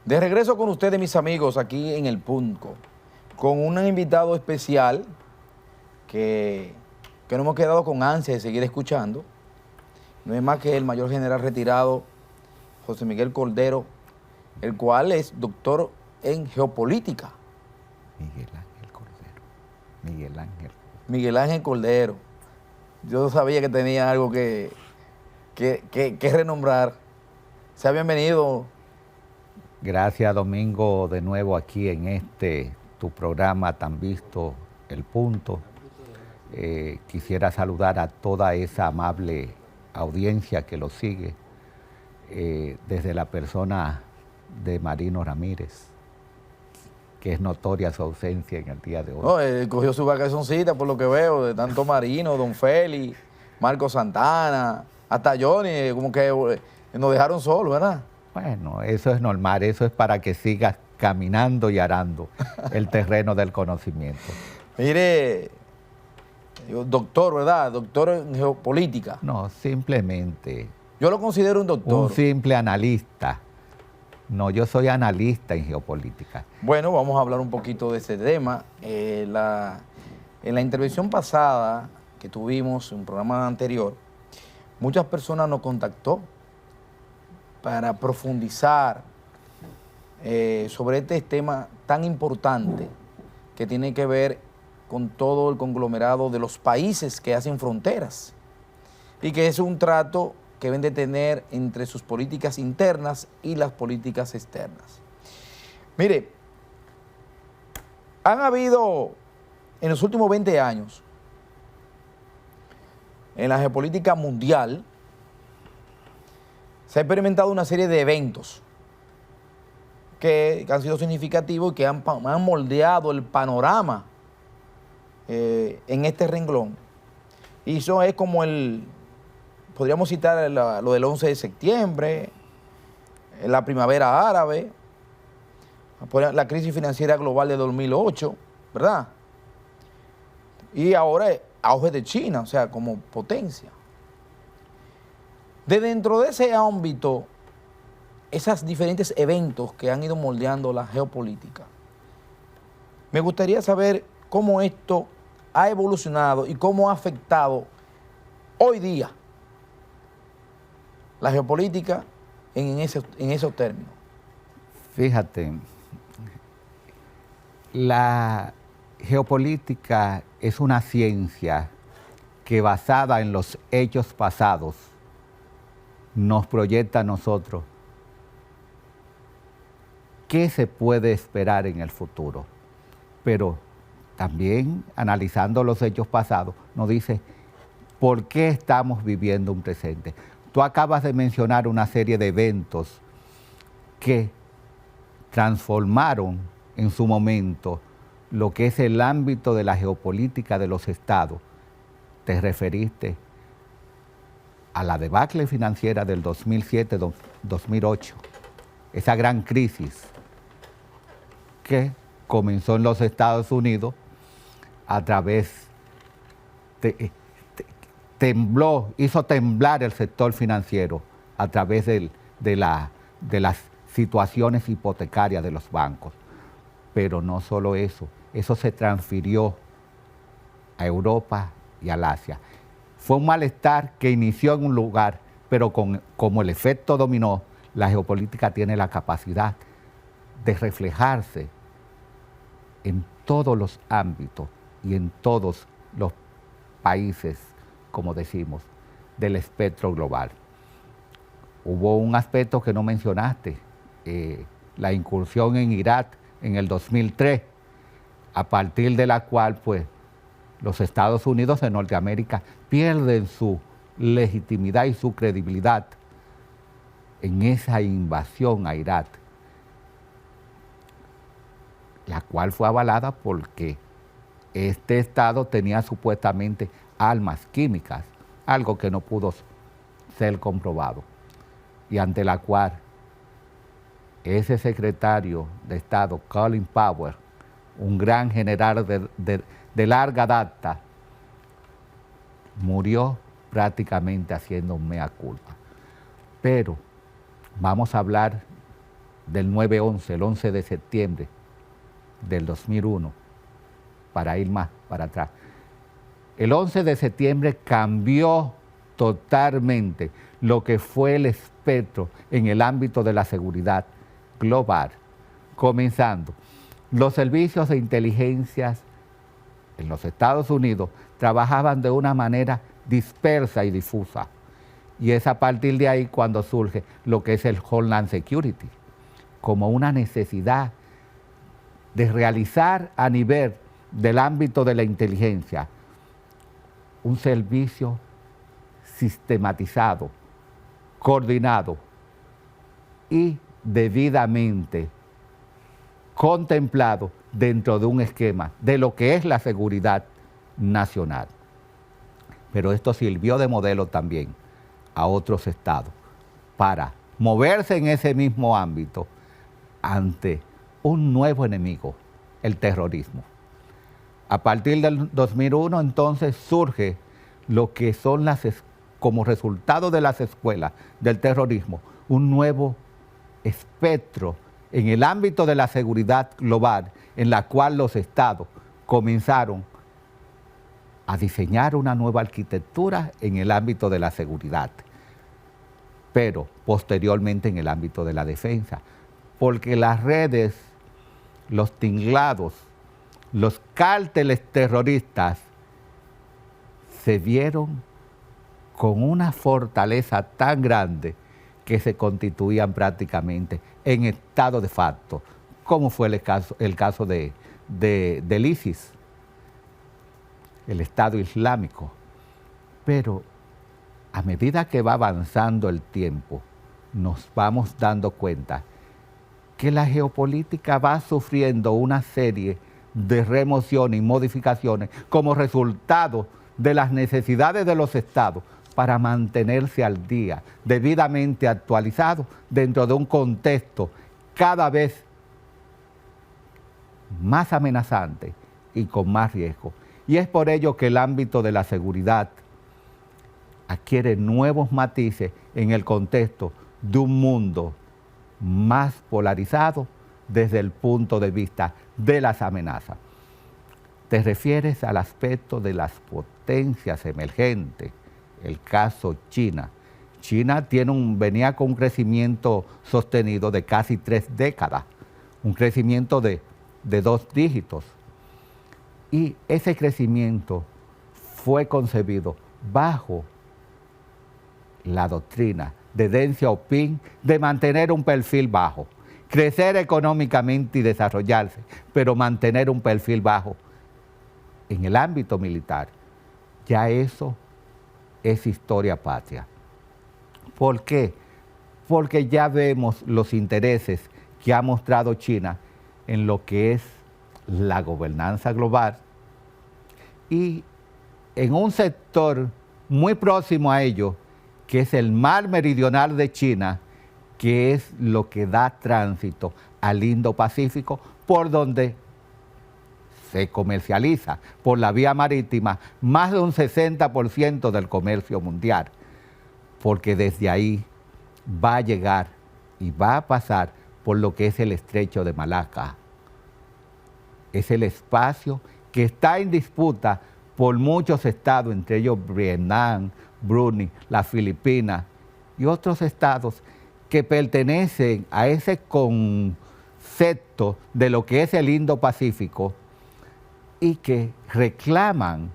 De regreso con ustedes, mis amigos, aquí en El Punto, con un invitado especial que nos hemos quedado con ansia de seguir escuchando. No es más que el mayor general retirado, José Miguel Cordero, el cual es doctor en geopolítica. Miguel Ángel Cordero. Miguel Ángel. Miguel Ángel Cordero. Yo sabía que tenía algo que renombrar. Sea bienvenido. Gracias, Domingo, de nuevo aquí en tu programa tan visto, El Punto. Quisiera saludar a toda esa amable audiencia que lo sigue, desde la persona de Marino Ramírez, que es notoria su ausencia en el día de hoy. No, él cogió su vacacioncita, por lo que veo, de tanto Marino, Don Félix, Marco Santana, hasta Johnny, como que nos dejaron solos, ¿verdad? Bueno, eso es normal, eso es para que sigas caminando y arando el terreno del conocimiento. Mire, doctor, ¿verdad? Doctor en geopolítica. No, simplemente... Yo lo considero un doctor. Un simple analista. No, yo soy analista en geopolítica. Bueno, vamos a hablar un poquito de ese tema. En la intervención pasada que tuvimos, en un programa anterior, muchas personas nos contactó para profundizar sobre este tema tan importante que tiene que ver con todo el conglomerado de los países que hacen fronteras y que es un trato que deben de tener entre sus políticas internas y las políticas externas. Mire, han habido en los últimos 20 años en la geopolítica mundial se ha experimentado una serie de eventos que han sido significativos y que han moldeado el panorama en este renglón. Y eso es como podríamos citar lo del 11 de septiembre, la primavera árabe, la crisis financiera global de 2008, ¿verdad? Y ahora el auge de China, o sea, como potencia. De dentro de ese ámbito, esos diferentes eventos que han ido moldeando la geopolítica, me gustaría saber cómo esto ha evolucionado y cómo ha afectado hoy día la geopolítica en esos términos. Fíjate, la geopolítica es una ciencia que, basada en los hechos pasados, nos proyecta a nosotros qué se puede esperar en el futuro. Pero también, analizando los hechos pasados, nos dice por qué estamos viviendo un presente. Tú acabas de mencionar una serie de eventos que transformaron en su momento lo que es el ámbito de la geopolítica de los estados. Te referiste a la debacle financiera del 2007-2008, esa gran crisis que comenzó en los Estados Unidos a través hizo temblar el sector financiero a través de las situaciones hipotecarias de los bancos. Pero no solo eso se transfirió a Europa y al Asia. Fue un malestar que inició en un lugar, pero como el efecto dominó, la geopolítica tiene la capacidad de reflejarse en todos los ámbitos y en todos los países, como decimos, del espectro global. Hubo un aspecto que no mencionaste, la incursión en Irak en el 2003, a partir de la cual, pues, los Estados Unidos de Norteamérica pierden su legitimidad y su credibilidad en esa invasión a Irak, la cual fue avalada porque este Estado tenía supuestamente armas químicas, algo que no pudo ser comprobado, y ante la cual ese secretario de Estado, Colin Powell, un gran general de larga data, murió prácticamente haciendo un mea culpa. Pero vamos a hablar del 9/11, el 11 de septiembre del 2001, para ir más para atrás. El 11 de septiembre cambió totalmente lo que fue el espectro en el ámbito de la seguridad global, comenzando. Los servicios de inteligencia en los Estados Unidos trabajaban de una manera dispersa y difusa. Y es a partir de ahí cuando surge lo que es el Homeland Security, como una necesidad de realizar a nivel del ámbito de la inteligencia un servicio sistematizado, coordinado y debidamente contemplado dentro de un esquema de lo que es la seguridad nacional. Pero esto sirvió de modelo también a otros estados para moverse en ese mismo ámbito ante un nuevo enemigo, el terrorismo. A partir del 2001 entonces surge lo que son como resultado de las escuelas del terrorismo, un nuevo espectro en el ámbito de la seguridad global, en la cual los estados comenzaron a diseñar una nueva arquitectura en el ámbito de la seguridad, pero posteriormente en el ámbito de la defensa, porque las redes, los tinglados, los cárteles terroristas se vieron con una fortaleza tan grande que se constituían prácticamente en estado de facto, como fue el caso del ISIS, el Estado Islámico. Pero a medida que va avanzando el tiempo, nos vamos dando cuenta que la geopolítica va sufriendo una serie de remociones y modificaciones como resultado de las necesidades de los estados para mantenerse al día, debidamente actualizado dentro de un contexto cada vez más amenazante y con más riesgo. Y es por ello que el ámbito de la seguridad adquiere nuevos matices en el contexto de un mundo más polarizado desde el punto de vista de las amenazas. Te refieres al aspecto de las potencias emergentes, el caso China. China venía con un crecimiento sostenido de casi 3 décadas, un crecimiento de 2 dígitos. Y ese crecimiento fue concebido bajo la doctrina de Deng Xiaoping de mantener un perfil bajo, crecer económicamente y desarrollarse, pero mantener un perfil bajo en el ámbito militar. Ya eso es historia patria. ¿Por qué? Porque ya vemos los intereses que ha mostrado China en lo que es la gobernanza global y en un sector muy próximo a ello, que es el mar meridional de China, que es lo que da tránsito al Indo-Pacífico, por donde se comercializa por la vía marítima más de un 60% del comercio mundial, porque desde ahí va a llegar y va a pasar por lo que es el estrecho de Malaca. Es el espacio que está en disputa por muchos estados, entre ellos Vietnam, Brunei, las Filipinas y otros estados que pertenecen a ese concepto de lo que es el Indo-Pacífico y que reclaman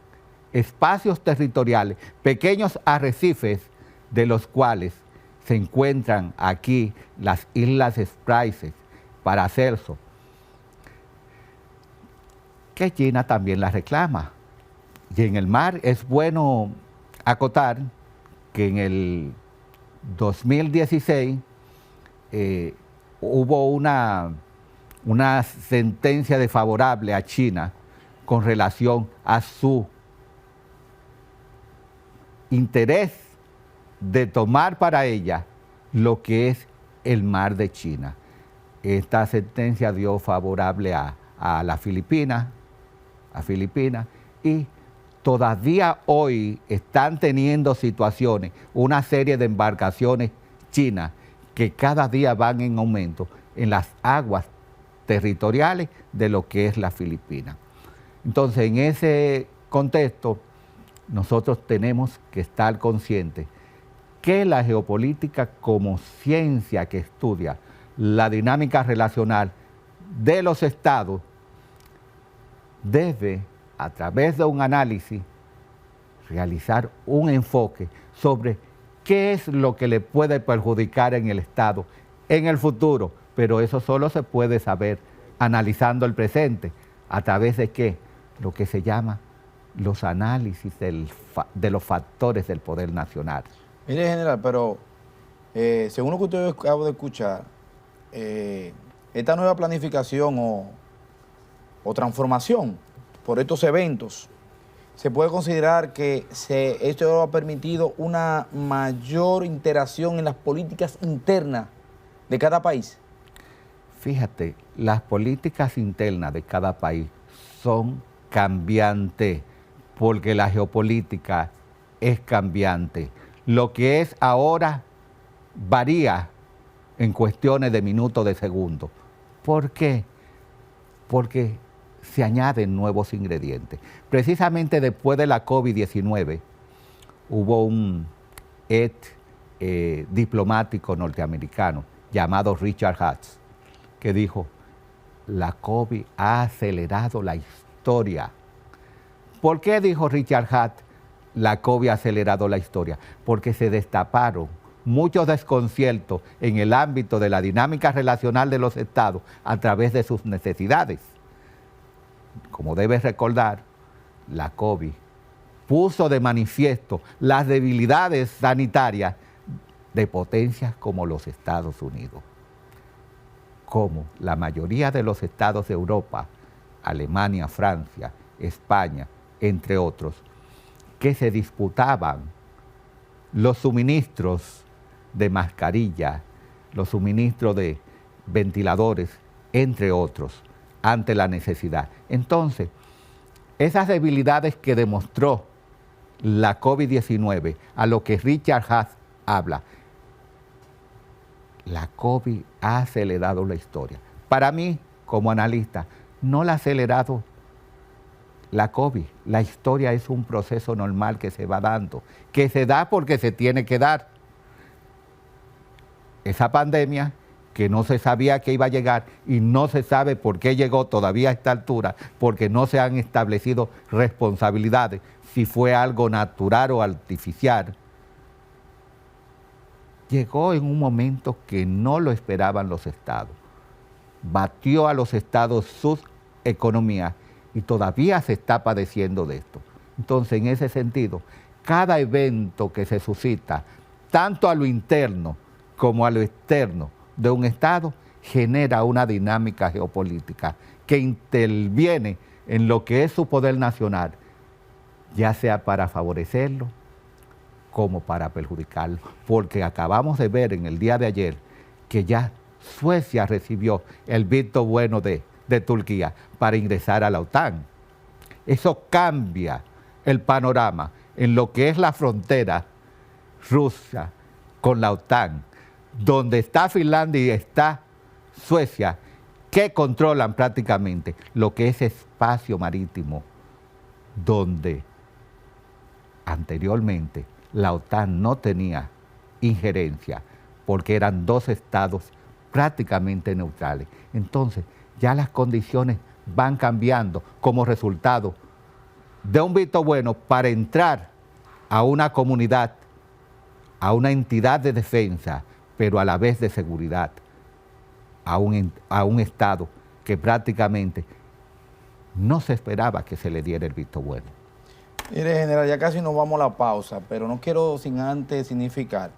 espacios territoriales, pequeños arrecifes de los cuales se encuentran aquí las Islas Spratly para Celso, que China también las reclama. Y en el mar es bueno acotar que en el 2016 hubo una sentencia desfavorable a China con relación a su interés de tomar para ella lo que es el mar de China. Esta sentencia dio favorable a las Filipinas, y todavía hoy están teniendo situaciones, una serie de embarcaciones chinas que cada día van en aumento en las aguas territoriales de lo que es la Filipina. Entonces, en ese contexto, nosotros tenemos que estar conscientes que la geopolítica como ciencia que estudia la dinámica relacional de los estados debe, a través de un análisis, realizar un enfoque sobre qué es lo que le puede perjudicar en el estado en el futuro, pero eso solo se puede saber analizando el presente, a través de qué, lo que se llama los análisis de los factores del poder nacional. Mire, general, pero según lo que usted acaba de escuchar, esta nueva planificación o transformación por estos eventos, se puede considerar que esto ha permitido una mayor interacción en las políticas internas de cada país. Fíjate, las políticas internas de cada país son cambiantes, porque la geopolítica es cambiante. Lo que es ahora varía en cuestiones de minutos, de segundos. ¿Por qué? Porque se añaden nuevos ingredientes. Precisamente después de la COVID-19 hubo un diplomático norteamericano llamado Richard Hatch, que dijo: la COVID ha acelerado la historia. ¿Por qué dijo Richard Hatch la COVID ha acelerado la historia? Porque se destaparon muchos desconciertos en el ámbito de la dinámica relacional de los estados a través de sus necesidades. Como debes recordar, la COVID puso de manifiesto las debilidades sanitarias de potencias como los Estados Unidos, como la mayoría de los estados de Europa, Alemania, Francia, España, entre otros, que se disputaban los suministros de mascarilla, los suministros de ventiladores, entre otros, ante la necesidad. Entonces, esas debilidades que demostró la COVID-19, a lo que Richard Hatch habla, la COVID ha acelerado la historia. Para mí, como analista, no la ha acelerado la COVID. La historia es un proceso normal que se va dando, que se da porque se tiene que dar. Esa pandemia que no se sabía que iba a llegar y no se sabe por qué llegó todavía a esta altura, porque no se han establecido responsabilidades, si fue algo natural o artificial, llegó en un momento que no lo esperaban los estados. Batió a los estados sus economías y todavía se está padeciendo de esto. Entonces, en ese sentido, cada evento que se suscita, tanto a lo interno como a lo externo de un estado, genera una dinámica geopolítica que interviene en lo que es su poder nacional, ya sea para favorecerlo como para perjudicarlo, porque acabamos de ver en el día de ayer que ya Suecia recibió el visto bueno de Turquía para ingresar a la OTAN. Eso cambia el panorama en lo que es la frontera Rusia con la OTAN, donde está Finlandia y está Suecia, que controlan prácticamente lo que es espacio marítimo, donde anteriormente la OTAN no tenía injerencia, porque eran dos estados prácticamente neutrales. Entonces, ya las condiciones van cambiando como resultado de un visto bueno para entrar a una comunidad, a una entidad de defensa, pero a la vez de seguridad, a un estado que prácticamente no se esperaba que se le diera el visto bueno. Mire, general, ya casi nos vamos a la pausa, pero no quiero sin antes significar,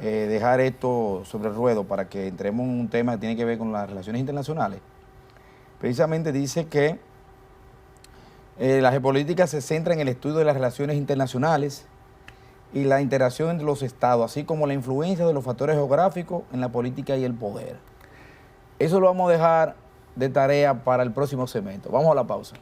dejar esto sobre el ruedo para que entremos en un tema que tiene que ver con las relaciones internacionales. Precisamente dice que la geopolítica se centra en el estudio de las relaciones internacionales y la interacción entre los estados, así como la influencia de los factores geográficos en la política y el poder. Eso lo vamos a dejar de tarea para el próximo segmento. Vamos a la pausa.